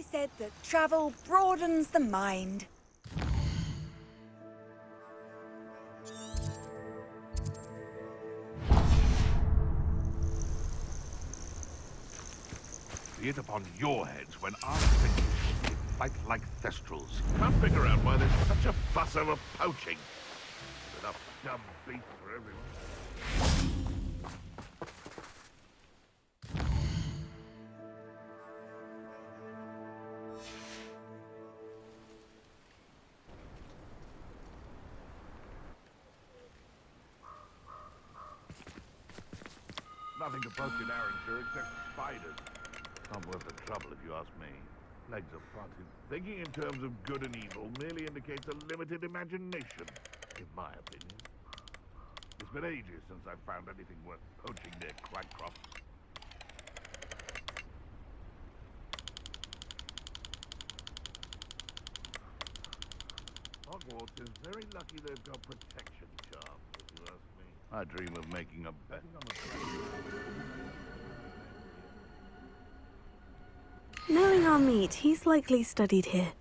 always said that travel broadens the mind. Be it upon your heads when I think you should fight like thestrals. Can't figure out why there's such a fuss over poaching. Enough dumb beef for everyone. Nothing to poach in Arranshire except spiders. Not worth the trouble if you ask me. Legs are parted. Thinking in terms of good and evil merely indicates a limited imagination, in my opinion. It's been ages since I've found anything worth poaching near Cragcroft. Hogwarts is very lucky they've got protection charms, if you ask me. I dream of making a bet on the Knowing our meat, he's likely studied here.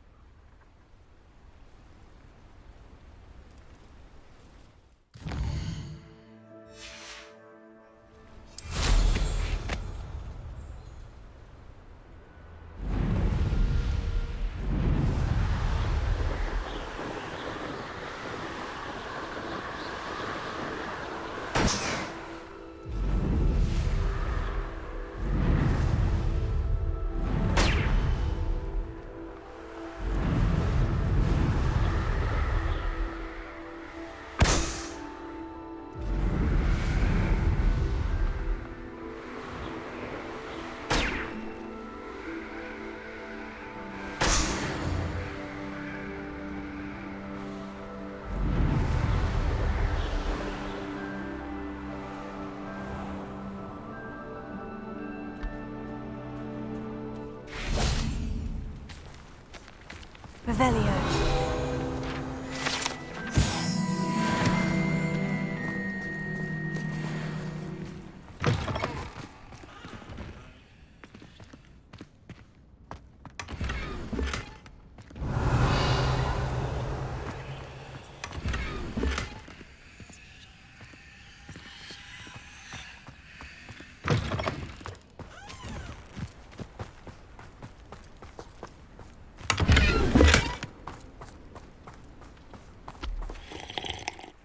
Revelio.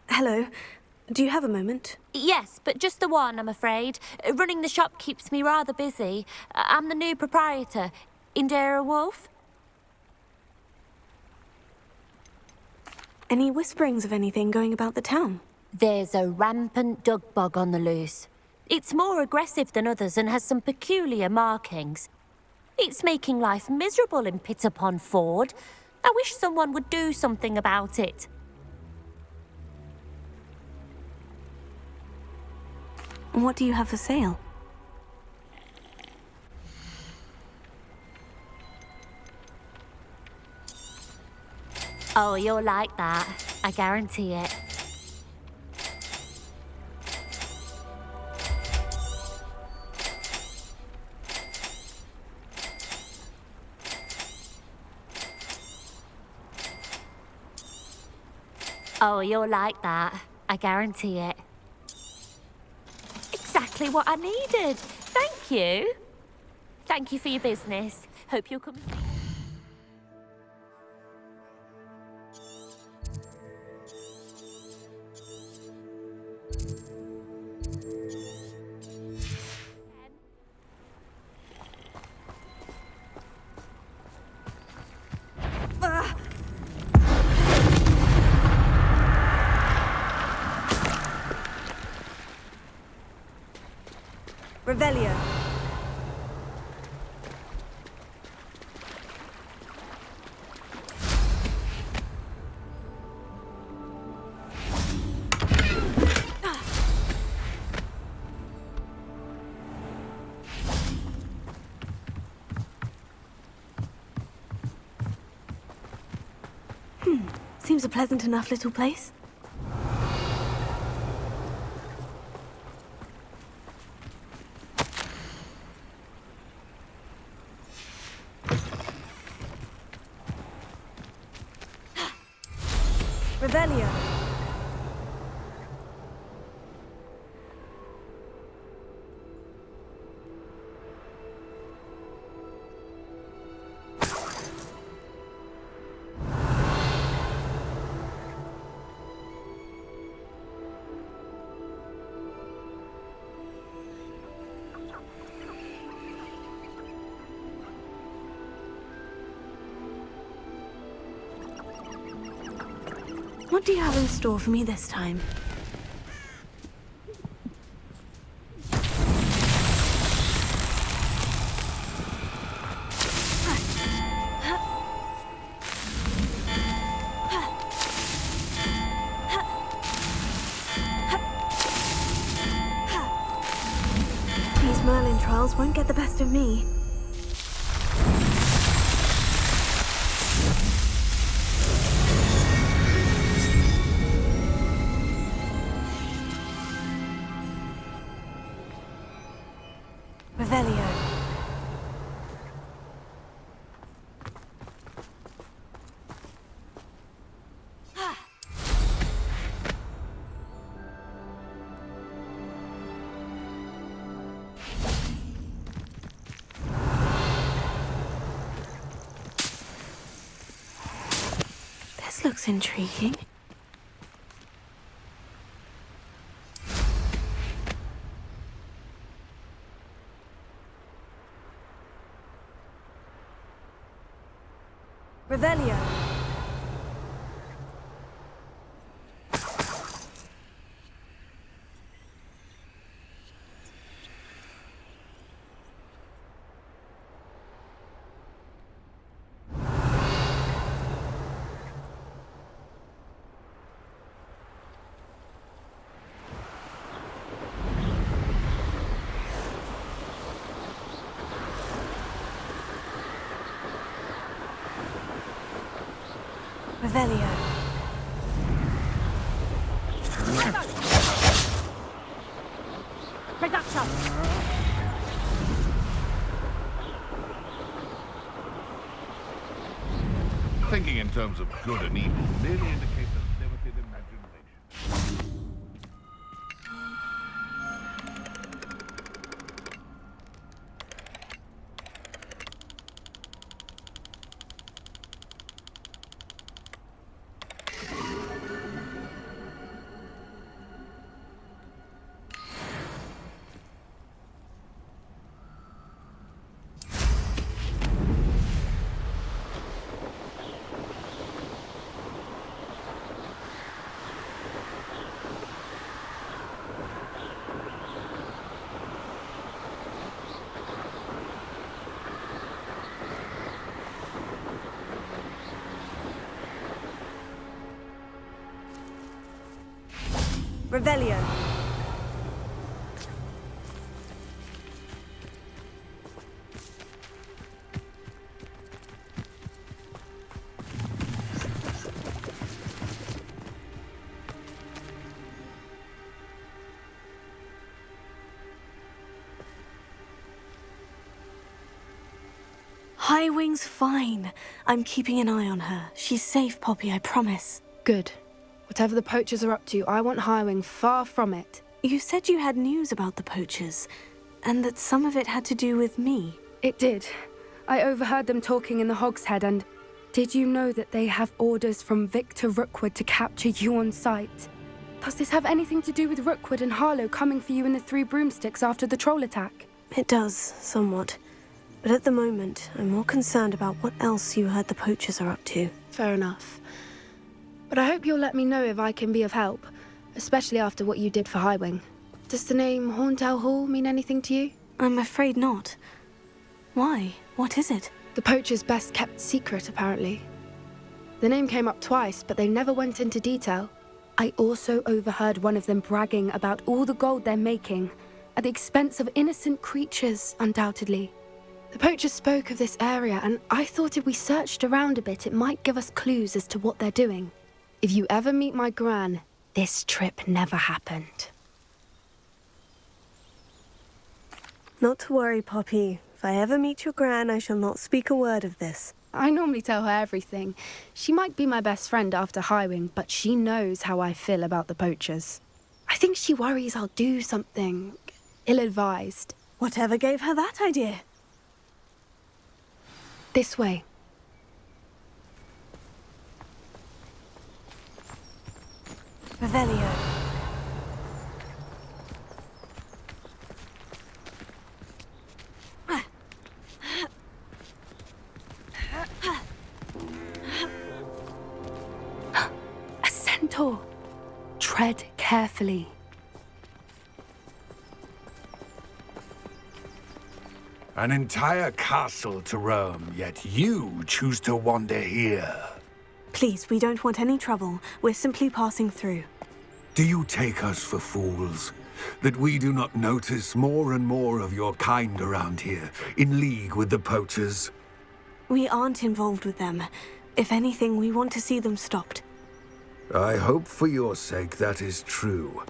Hello. Do you have a moment? Yes, but just the one, I'm afraid. Running the shop keeps me rather busy. I'm the new proprietor, Indira Wolf. Any whisperings of anything going about the town? There's a rampant dug bug on the loose. It's more aggressive than others and has some peculiar markings. It's making life miserable in Pitterpond Ford. I wish someone would do something about it. What do you have for sale? Oh, you'll like that. I guarantee it. Oh, you'll like that. I guarantee it. Exactly what I needed. Thank you. Thank you for your business. Hope you'll come. Revelio. Seems a pleasant enough little place. Revelio. What do you have in store for me this time? These Merlin trials won't get the best of me. Revelio. This looks intriguing. Revelio. Revelio. Thinking in terms of good and evil merely indicates a limited imagination. Revelio. Highwing's fine. I'm keeping an eye on her. She's safe, Poppy, I promise. Good. Whatever the poachers are up to, I want Highwing far from it. You said you had news about the poachers, and that some of it had to do with me. It did. I overheard them talking in the Hogshead, and did you know that they have orders from Victor Rookwood to capture you on sight? Does this have anything to do with Rookwood and Harlow coming for you in the Three Broomsticks after the troll attack? It does, somewhat. But at the moment, I'm more concerned about what else you heard the poachers are up to. Fair enough. But I hope you'll let me know if I can be of help, especially after what you did for Highwing. Does the name Horntail Hall mean anything to you? I'm afraid not. Why? What is it? The poachers' best kept secret, apparently. The name came up twice, but they never went into detail. I also overheard one of them bragging about all the gold they're making, at the expense of innocent creatures, undoubtedly. The poachers spoke of this area, and I thought if we searched around a bit, it might give us clues as to what they're doing. If you ever meet my gran, this trip never happened. Not to worry, Poppy. If I ever meet your gran, I shall not speak a word of this. I normally tell her everything. She might be my best friend after Highwing, but she knows how I feel about the poachers. I think she worries I'll do something ill-advised. Whatever gave her that idea? This way. Revelio. A centaur. Tread carefully. An entire castle to roam, yet you choose to wander here. Please, we don't want any trouble. We're simply passing through. Do you take us for fools? That we do not notice more and more of your kind around here, in league with the poachers? We aren't involved with them. If anything, we want to see them stopped. I hope for your sake that is true.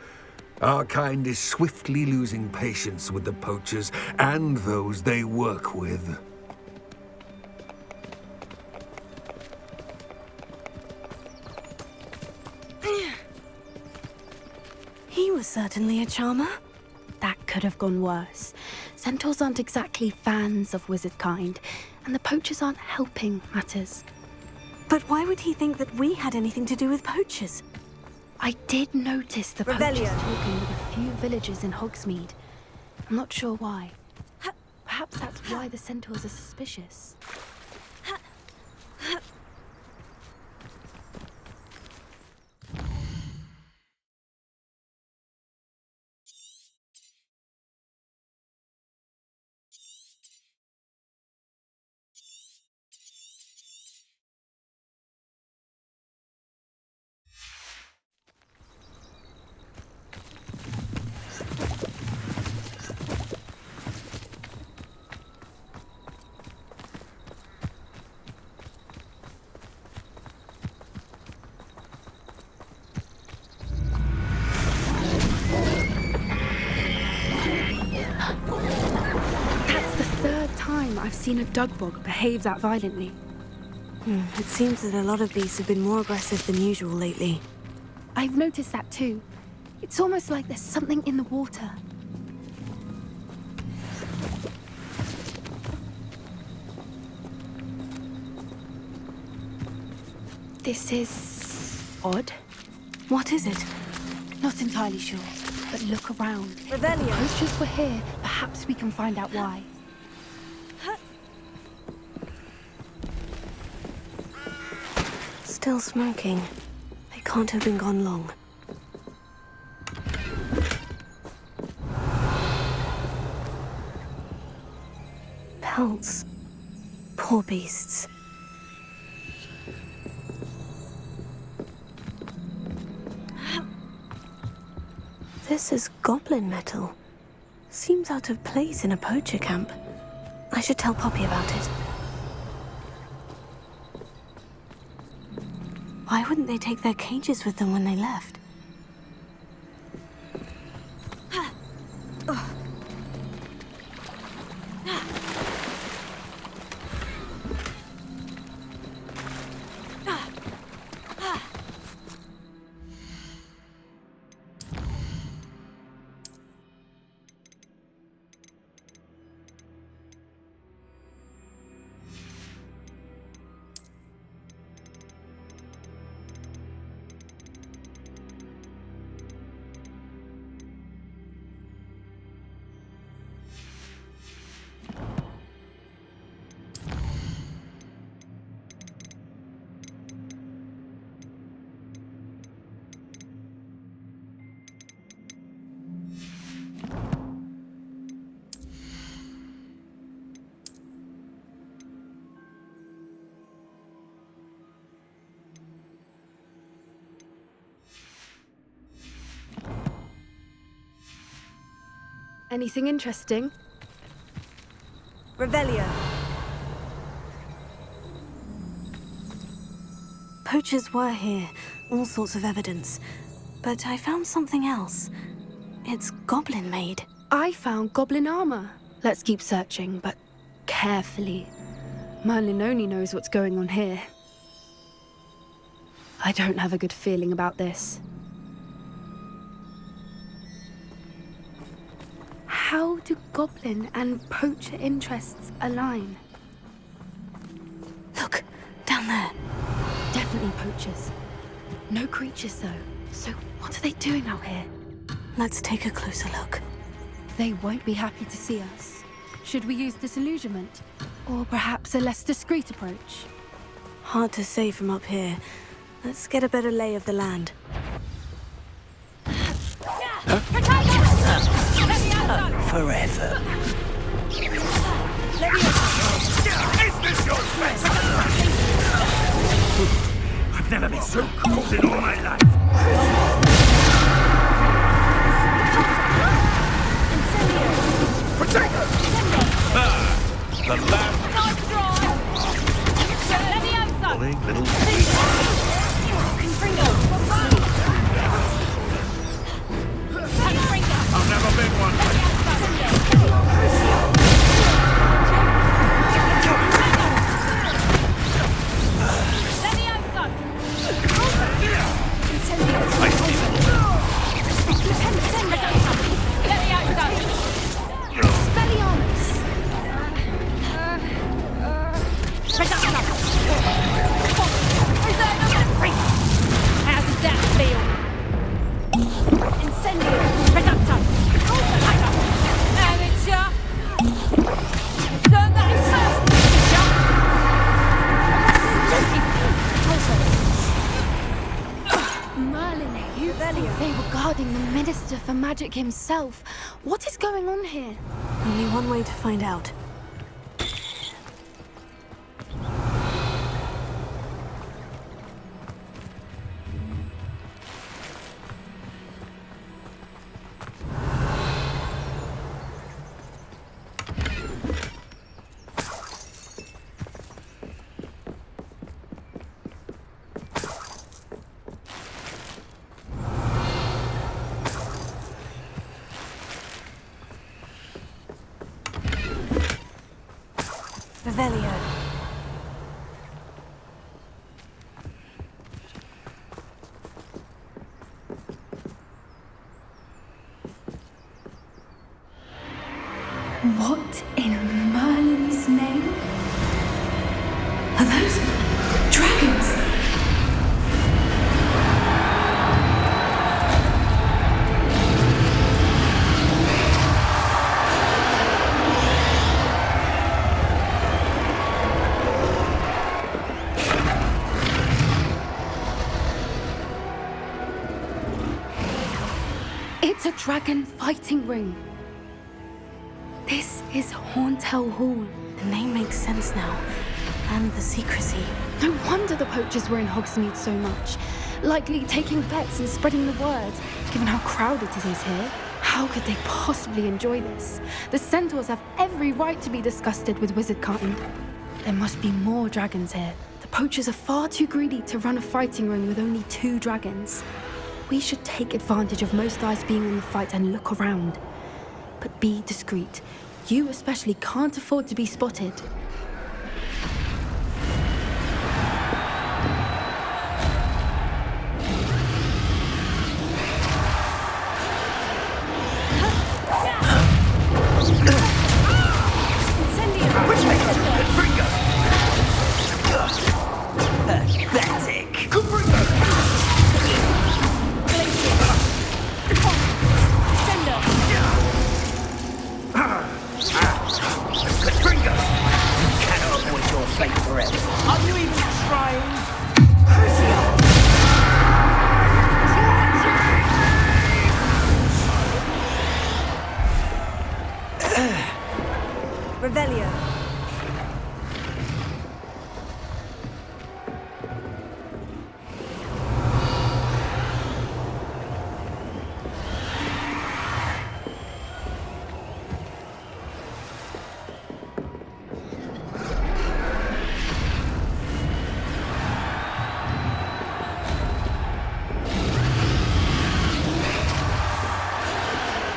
Our kind is swiftly losing patience with the poachers and those they work with. He was certainly a charmer. That could have gone worse. Centaurs aren't exactly fans of wizard kind, and the poachers aren't helping matters. But why would he think that we had anything to do with poachers? I did notice the poachers talking with a few villagers in Hogsmeade. I'm not sure why. Perhaps that's why the centaurs are suspicious. I've seen a dugbog behave that violently. It seems that a lot of beasts have been more aggressive than usual lately. I've noticed that too. It's almost like there's something in the water. This is odd. What is it? Not entirely sure, but look around. Revelio. Poachers were here. Perhaps we can find out why. Still smoking. They can't have been gone long. Pelts. Poor beasts. This is goblin metal. Seems out of place in a poacher camp. I should tell Poppy about it. Why wouldn't they take their cages with them when they left? Anything interesting? Revelio. Poachers were here, all sorts of evidence. But I found something else. It's goblin-made. I found goblin armor. Let's keep searching, but carefully. Merlin only knows what's going on here. I don't have a good feeling about this. How do goblin and poacher interests align? Look, down there. Definitely poachers. No creatures, though. So what are they doing out here? Let's take a closer look. They won't be happy to see us. Should we use disillusionment? Or perhaps a less discreet approach? Hard to say from up here. Let's get a better lay of the land. Forever. Is this your best? I've never been so cold in all my life. Protect us! The last little I've never been one. They were guarding the Minister for Magic himself. What is going on here? Only one way to find out. Revelio. What in Merlin's name? Are those dragons? It's a dragon fighting ring. This is Horntail Hall. The name makes sense now. And the secrecy. No wonder the poachers were in Hogsmeade so much. Likely taking bets and spreading the word. Given how crowded it is here, how could they possibly enjoy this? The centaurs have every right to be disgusted with wizardkind. There must be more dragons here. The poachers are far too greedy to run a fighting ring with only 2 dragons. We should take advantage of most eyes being in the fight and look around. But be discreet. You especially can't afford to be spotted. Revelio.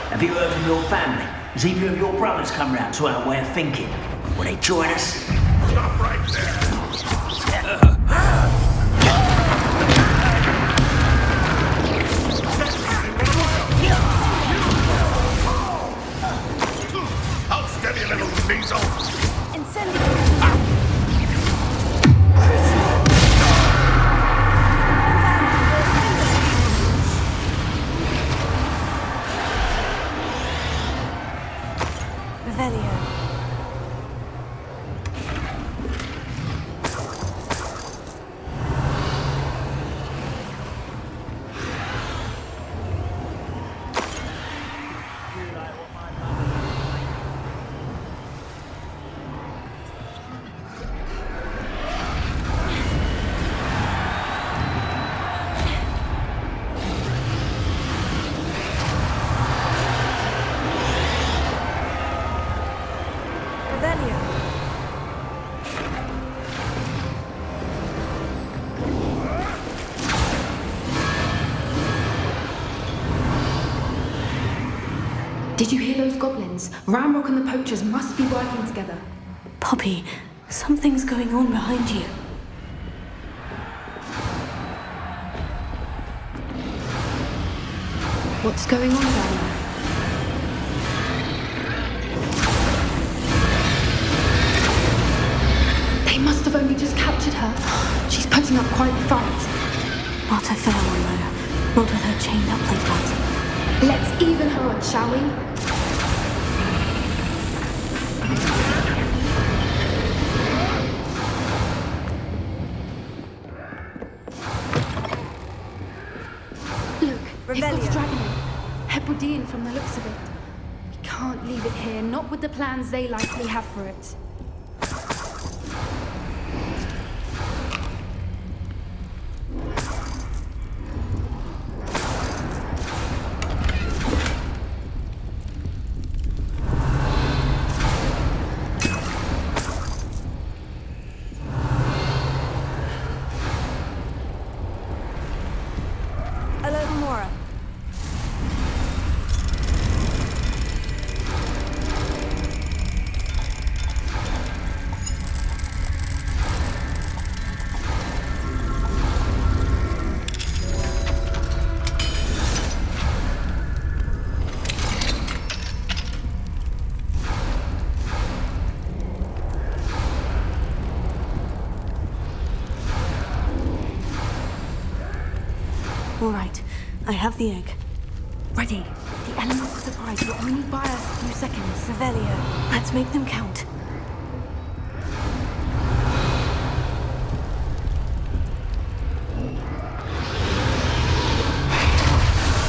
Have you heard from your family? Has either of your brothers come round to our way of thinking? Will they join us? Stop right How steady, little weasel! Revelio. Did you hear those goblins? Ramrock and the poachers must be working together. Poppy, something's going on behind you. What's going on down there? They must have only just captured her. She's putting up quite the fight. Not a fair one, though. Not with her chained up like that. Let's even her on, shall we? Look, they've got a dragon egg. Hebridean from the looks of it. We can't leave it here, not with the plans they likely have for it. All right, I have the egg. Ready. The elements of surprise will only buy us a few seconds. Revelio. Let's make them count.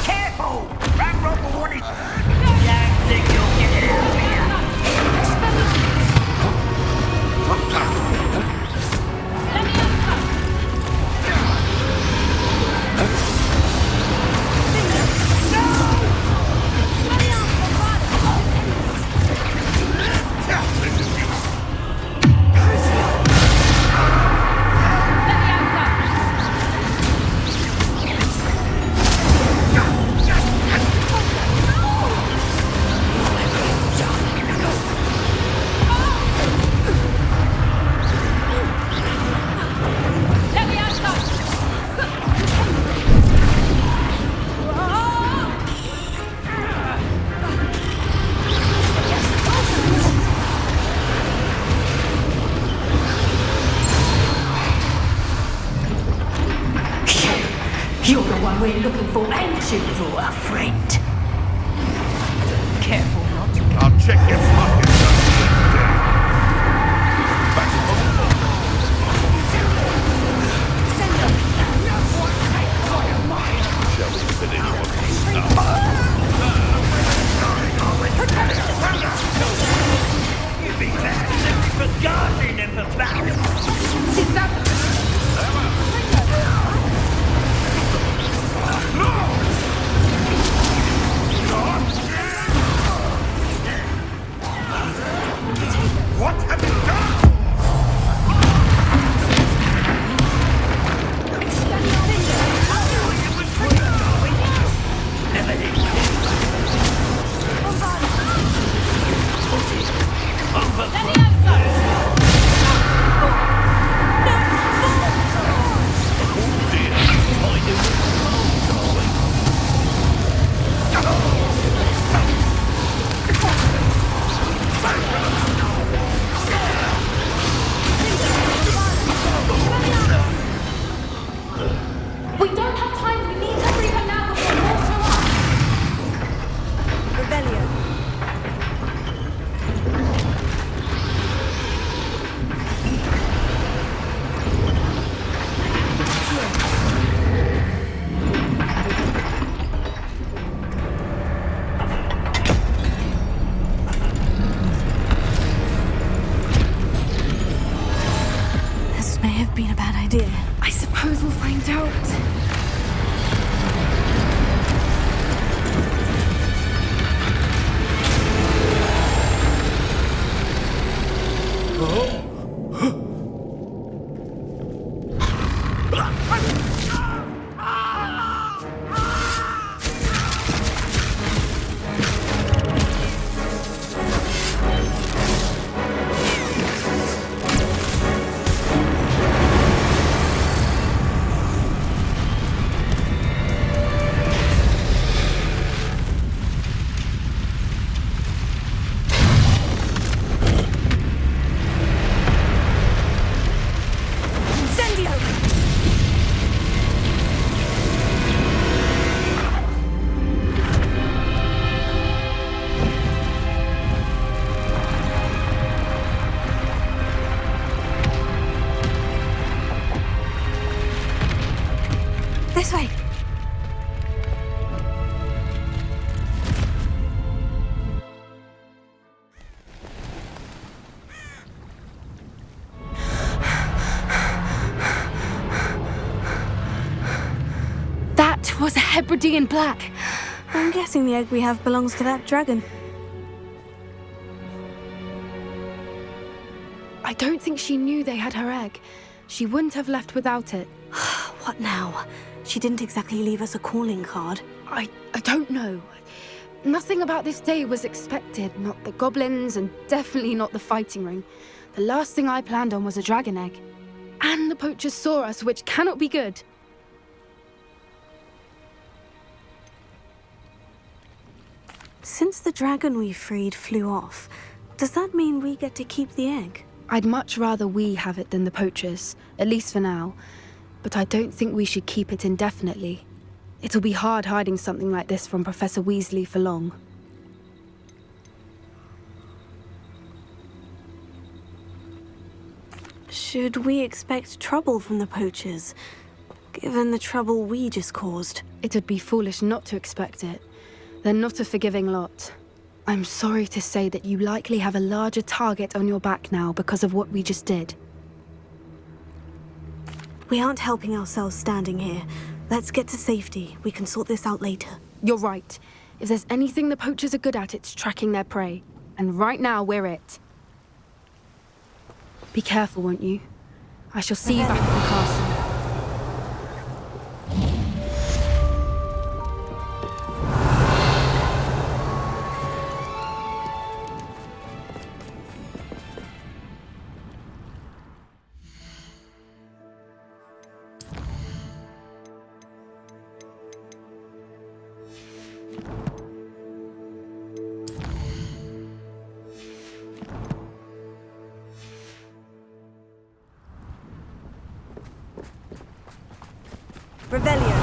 Careful! Ramrock will want it. Don't think you'll get it out of here. You're the one we're looking for, ain't you, little friend? Careful not to. I'll check your pockets. Back shall we finish what we started? You be there for guarding and for battle. What have you done? Over. We don't have time. We need to free her now before more show up. Revelio. This may have been a bad idea. I suppose we'll find out. This way. That was a Hebridean black. I'm guessing the egg we have belongs to that dragon. I don't think she knew they had her egg. She wouldn't have left without it. What now? She didn't exactly leave us a calling card. I don't know. Nothing about this day was expected. Not the goblins, and definitely not the fighting ring. The last thing I planned on was a dragon egg. And the poachers saw us, which cannot be good. Since the dragon we freed flew off, does that mean we get to keep the egg? I'd much rather we have it than the poachers, at least for now. But I don't think we should keep it indefinitely. It'll be hard hiding something like this from Professor Weasley for long. Should we expect trouble from the poachers, given the trouble we just caused? It'd be foolish not to expect it. They're not a forgiving lot. I'm sorry to say that you likely have a larger target on your back now because of what we just did. We aren't helping ourselves standing here. Let's get to safety. We can sort this out later. You're right. If there's anything the poachers are good at, it's tracking their prey. And right now, we're it. Be careful, won't you? I shall see you back at the castle. Revelio.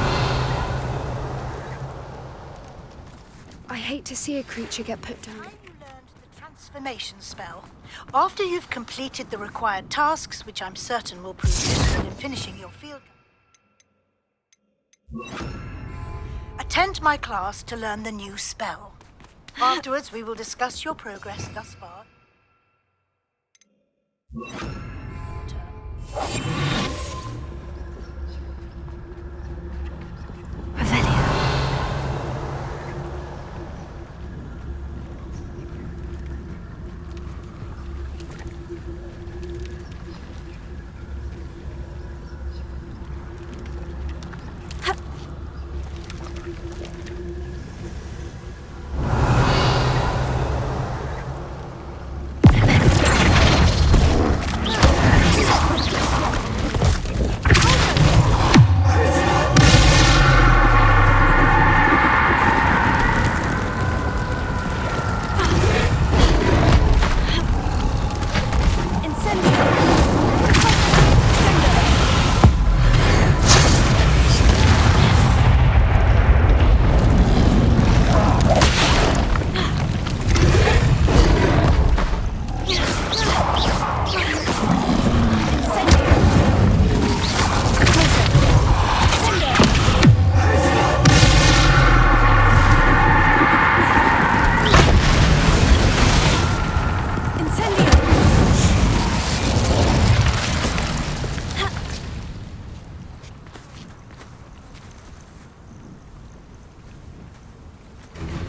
I hate to see a creature get put down. You learned the transformation spell. After you've completed the required tasks, which I'm certain will prove useful in finishing your field, attend my class to learn the new spell. Afterwards, we will discuss your progress thus far.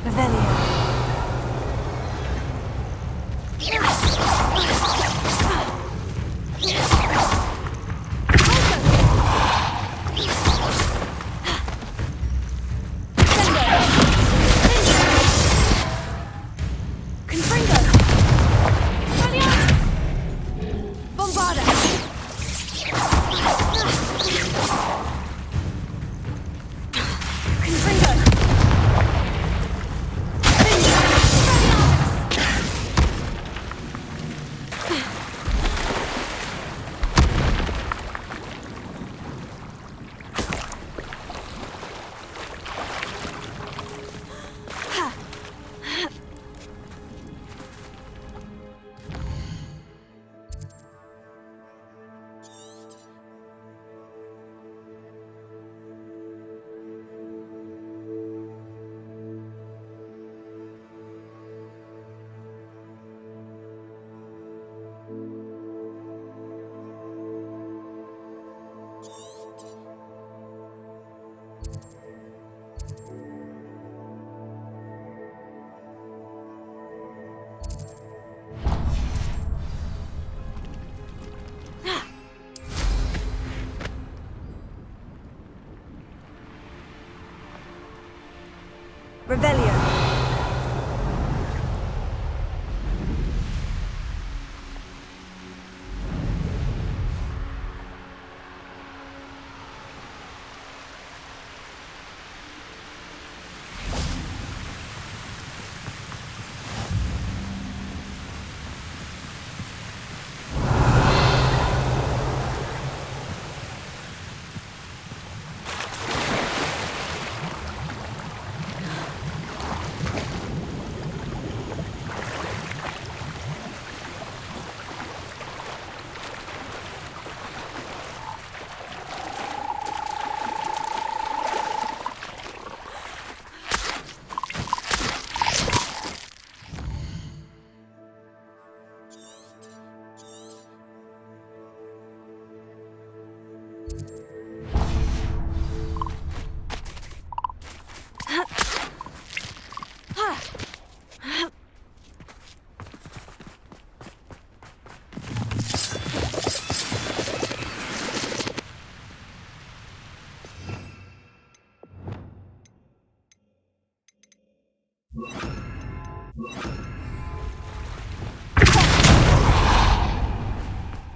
Revelio.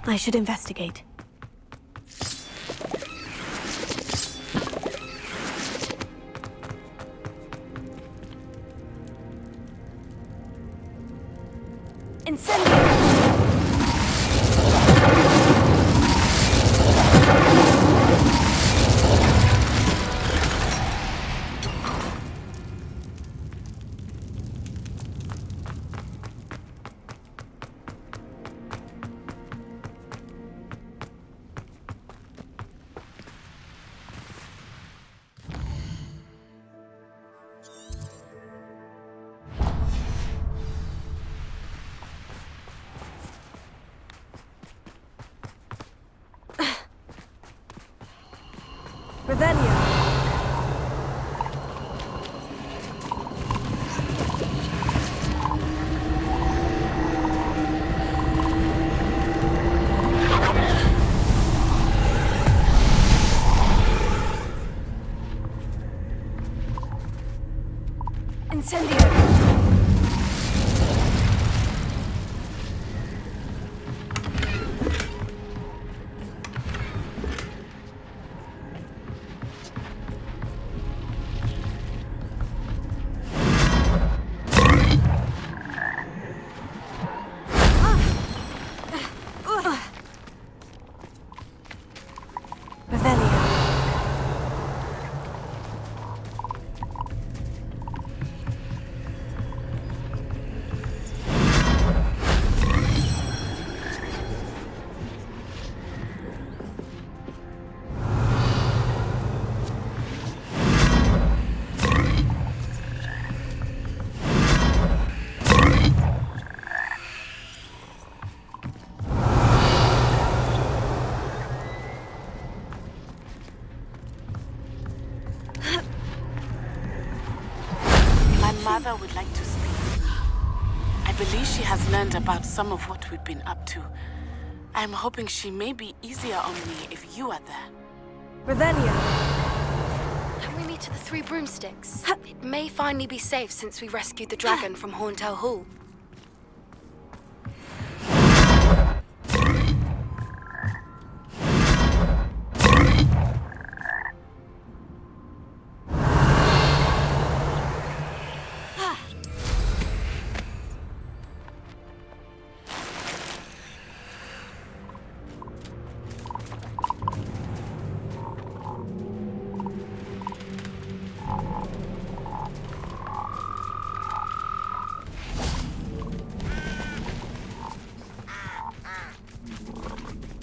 I should investigate. Revelio. Incendio. Father would like to speak. I believe she has learned about some of what we've been up to. I'm hoping she may be easier on me if you are there. Revelio. Can we meet at the Three Broomsticks? It may finally be safe since we rescued the dragon from Horntail Hall.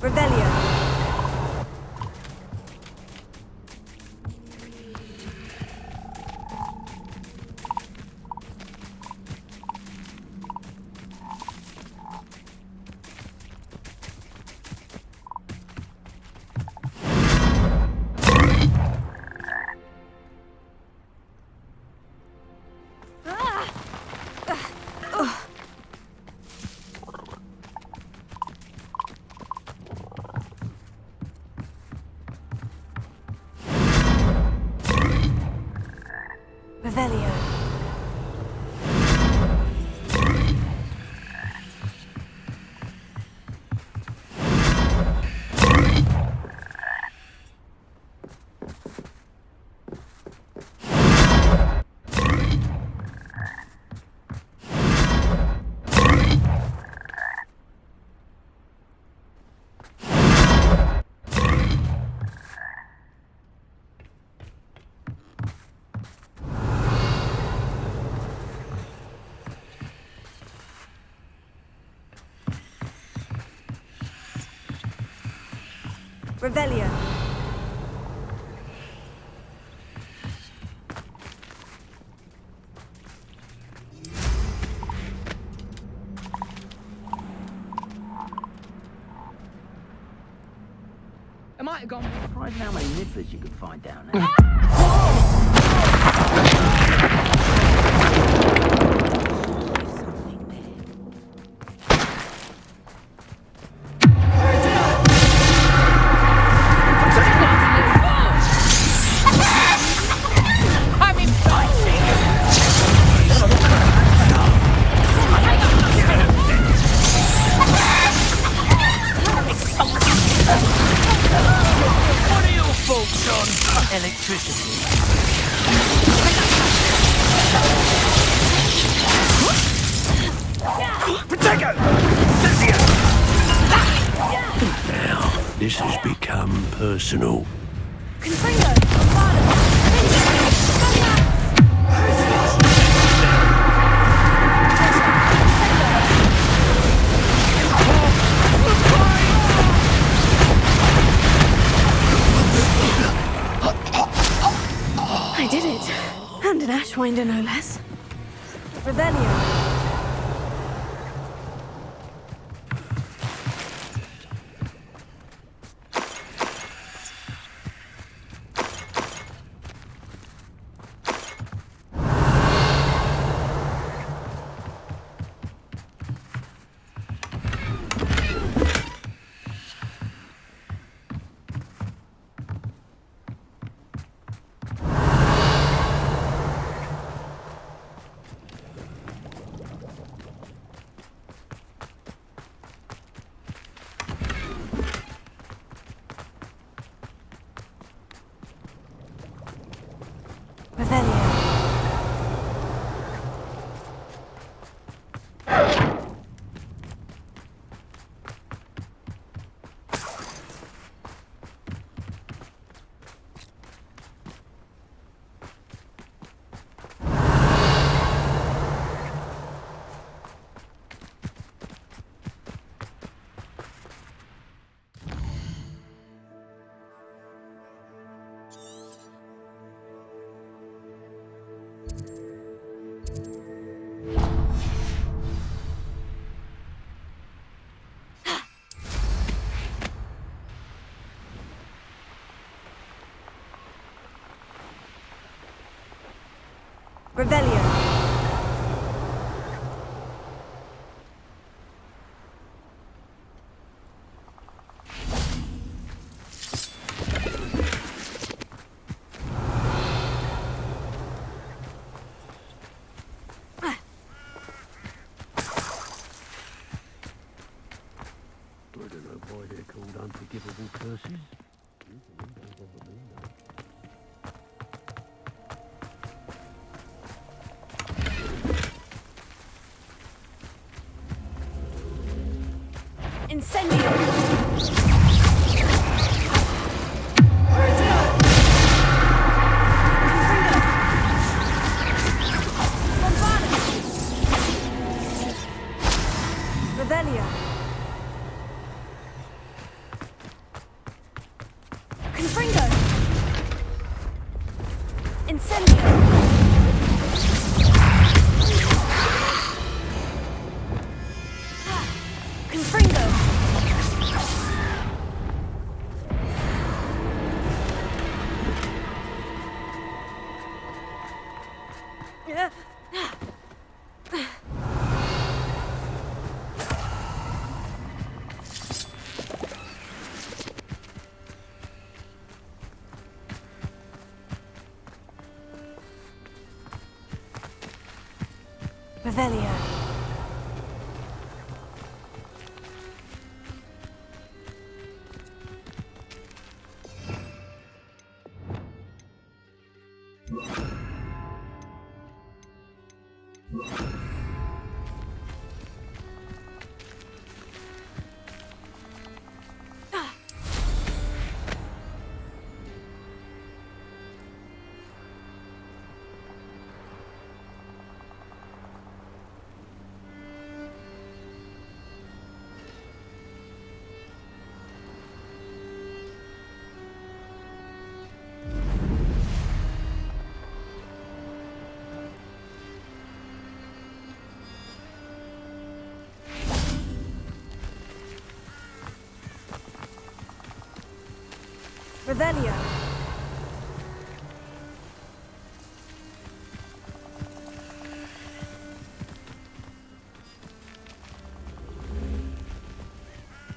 Revelio. Revelio. Revelio. I might have gone. Surprised how many nippers you could find down there. What are your folks on electricity? Protego! Cynthia! Now, this has become personal. Confringo. I did it. And an Ashwinder, no less. Revelio. Revelio. Revelio. curses. Incendio! Revelio. Confringo. Incendio. Confringo. Revelio. Revelio.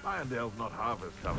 Irondale's not half as tough.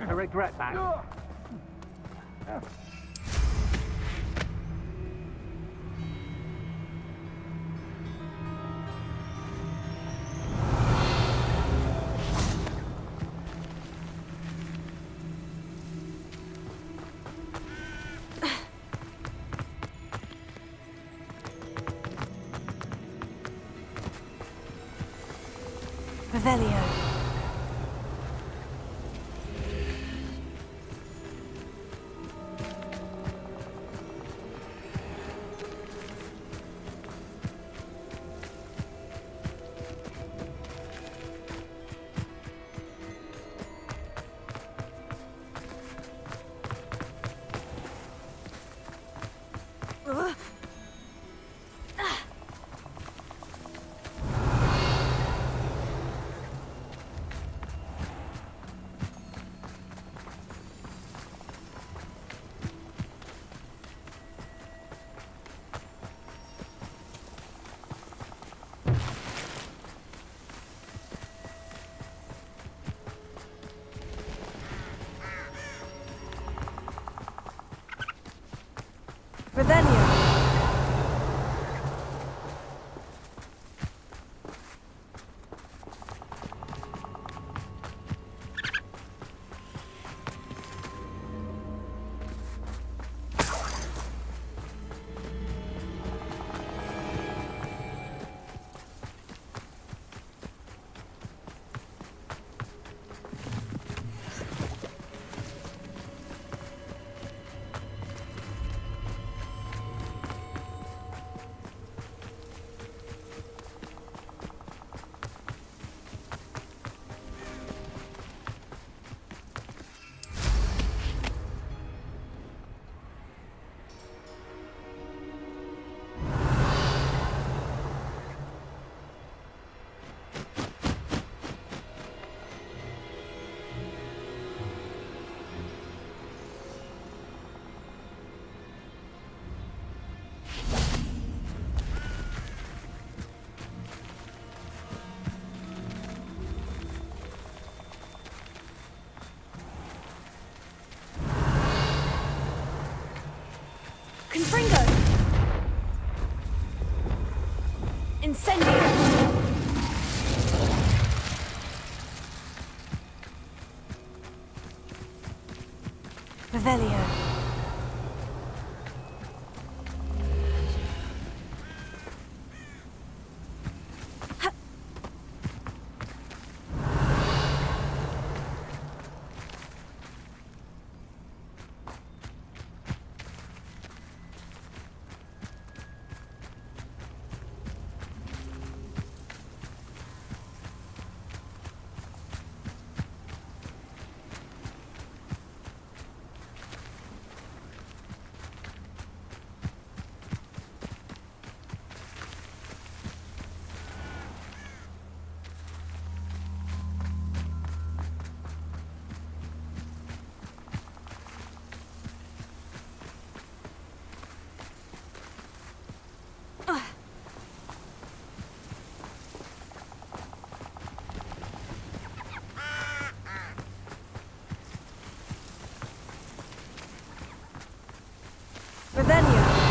I regret that. Revelio. Revelio. Incendio! Revelio. Revelio.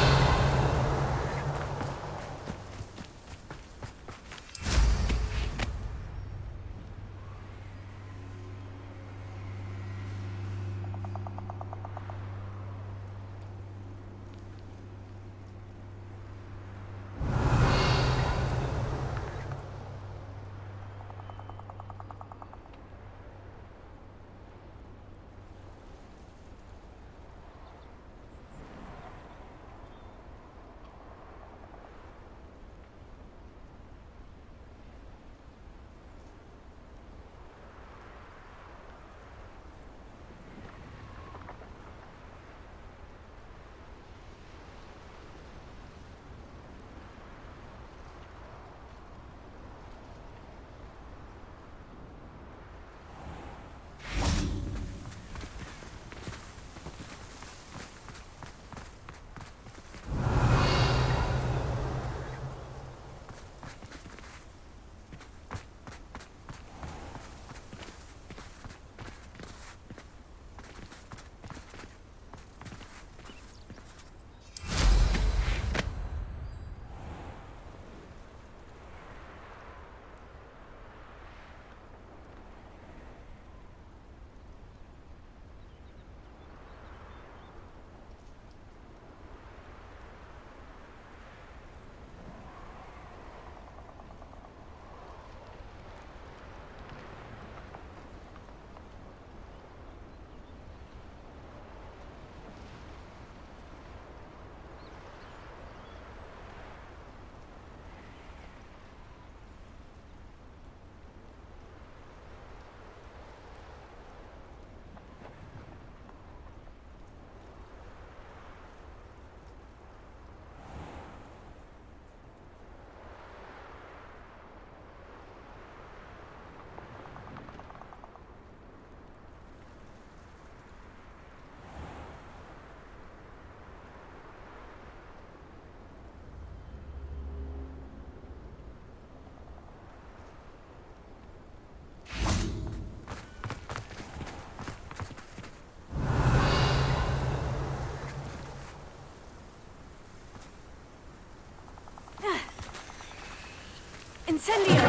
Incendio!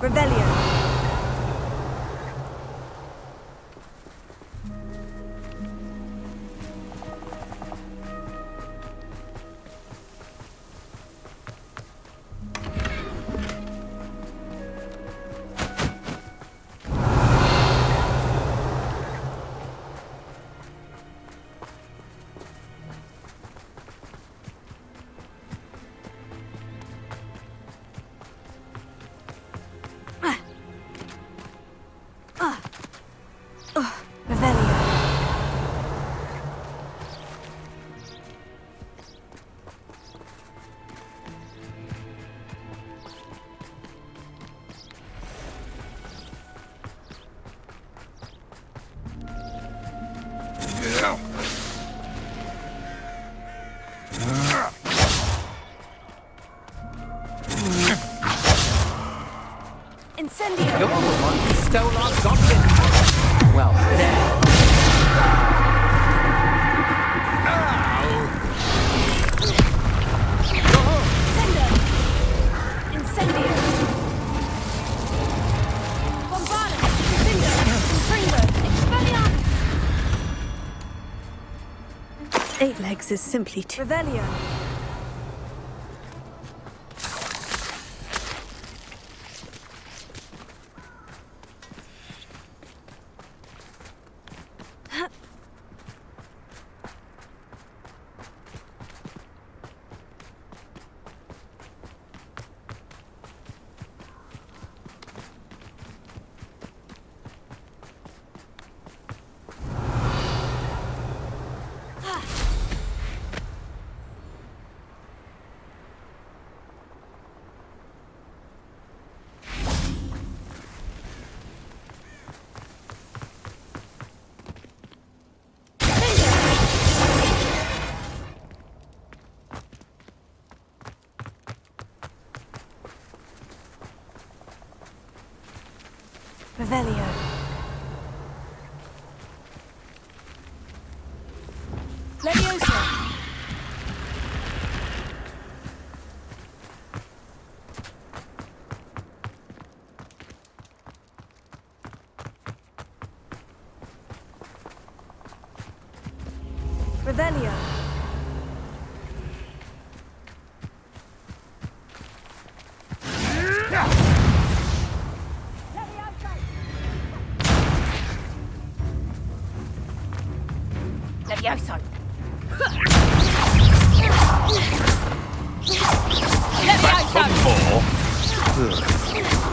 Revelio. Ah! Incendio! You're the one who stole our goblin. Well, there. Sender! Incendio! Bombardum! Defender! Imprimo! Expelliarmus! 8 legs is simply too... Revelio! Revelio. Leviosa. Revelio. Levioso! Some more.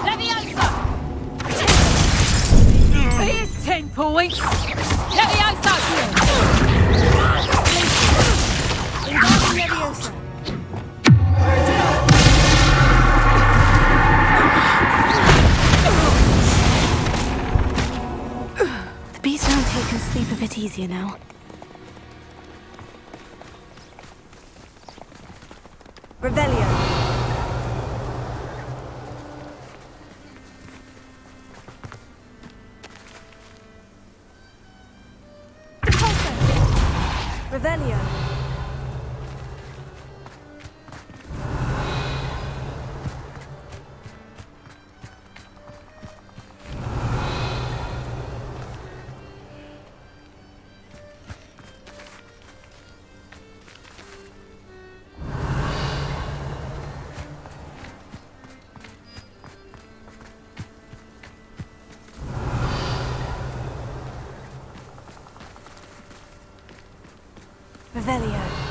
Levioso! Here's 10 points! Levioso! Involving Leviosa. The beast around here can sleep a bit easier now. Revelio. Revelio. Revelio.